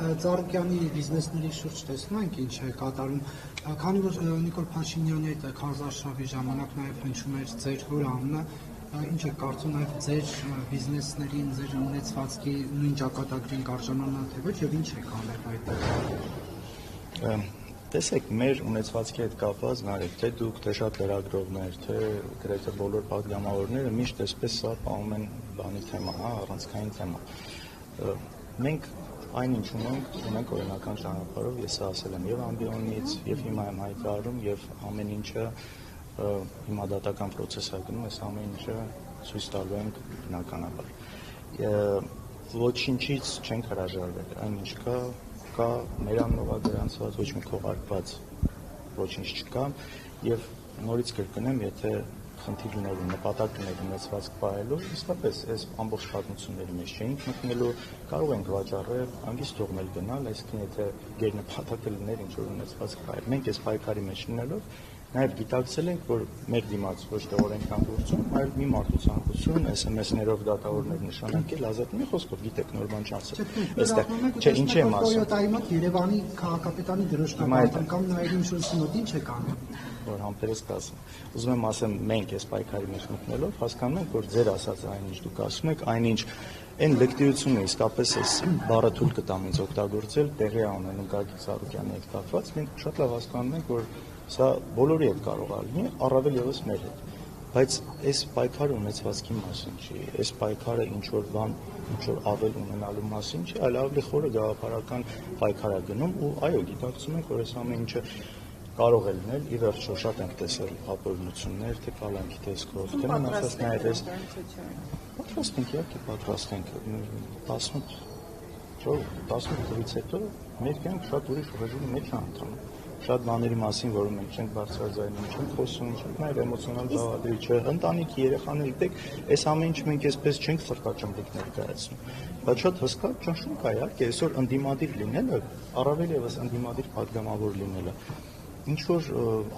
Ծառուկյանի բիզնեսների շուրջ տեսնում ենք ինչ է կատարում, քանի որ Նիկոլ Փաշինյանի այդ քարոզարշավի ժամանակ նաև հնչում էր ձեր հոր անունը, ինչ է կարծում նաև ձեր բիզնեսներին, ձեր ունեցվածքի նույն ճակատագրին կարժանանա թե ոչ եւ ինչ է կանեք այդ։ Տեսեք, մեր ունեցվածքի հետ կապված նայեք, թե դուք, թե շատ լրագրողներ, թե գրեթե բոլոր պատգամավորները միշտ այսպես սա պահում են բանի թեմա, առանցքային թեմա։ Մենք այնինչ ունենք օրինական ճանապարհով, ես ասել եմ եւ ամբիոնից, եւ հիմա եմ հայտարարում, եւ ամեն ինչը հիմա դատական process է գնում, այս ամեն ինչը ցույց տալու ենք բնականաբար։ Ոչինչից չենք հրաժարվել, այնինչ կա մեր անունով գրանցված, ոչ մի քողարկված ոչինչ չկա եւ նորից կրկնեմ, եթե խնդիր լինելու, նպատակ լինելու ունեցվածք պահելու, իսկապես այս ամբողջ պատմությունների մեջ չէինք մտնելու, կարող ենք վաճառել, հանգիստ թողնել գնալ, այսինքն եթե գերնպատակը լիներ ինչ որ ունեցվածք պահել։ Մենք այս պայքարի մեջ լինելով նաև գիտակցել ենք, որ մեր դիմաց ոչ թե օրենքան գործում, այլ մի մարդու ցանկություն SMS-ներով դատավորներ նշանակել, ազատի խոսքով գիտեք նոր բան չասել։ Այստեղ չէ, ինչ եմ ասում։ Toyota-ի մոտ Երևանի քաղաքապետարանի դրոշնակը կամ նաև ինշուրենսի մոտ ինչ է կանում։ Որ համբերես կասեմ։ Ուզում եմ ասեմ, մենք այս պայքարի մեջ մտնելով հասկանում ենք, որ ձեր ասած այնինչ դուք ասում եք, այնինչ այն լեկտիությունը իսկապես այս բառը թույլ կտամ ինձ օգտագործել, տեղի ունենում Գագիկ Ծառուկյանի հետ կապված, մենք շատ լավ հասկանում ենք, որ սա բոլորի հետ կարող է լինի, առավել ևս մեր հետ։ Բայց այս պայքարը ունեցվածքի մասին չի, այս պայքարը ինչ որ բան, ինչ որ ավել ունենալու մասին չի, այլ ավելի խորը գաղափարական պայքար է գնում ու այո, գիտակցում ենք, որ այս ամեն ինչը կարող է լինել, ի վերջո շատ ենք տեսել ապօրինություններ, թե կալանքի տեսքով, թե մնացած նաև այս պատրաստ ենք, իհարկե պատրաստ ենք 18 թվականից հետո մեր կյանք շատ ուրիշ ռեժիմի մեջ է ընթանում։ Շատ բաների մասին, որում մենք չենք բարձրաձայնում, չենք խոսում, չենք նաև էմոցիոնալ բաղադրիչ, ընտանիքի, երեխաների, դեք, այս ամեն ինչ մենք այսպես չենք սրտաճմլիկ ներկայացնում։ Բայց շատ հսկա ճնշում կա, իհարկե, այսօր ընդդիմադիր լինելը, առավել ևս ընդդիմադիր պատգամավոր լինելը, ինչ որ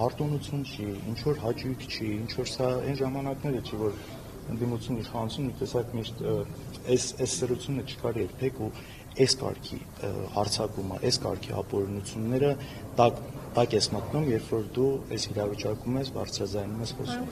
արտոնություն չի, ինչ որ հաճույք չի, ինչ որ սա այն ժամանակները չի, որ ընդդիմություն իշխանություն մի տեսակ միշտ այս սրությունը չկար երբեք ու այս կարգի հարձակումը, այս կարգի ապօրինությունները տակ ես մտնում, երբ որ դու այս իրավիճակում ես բարձրաձայնում ես խոսում։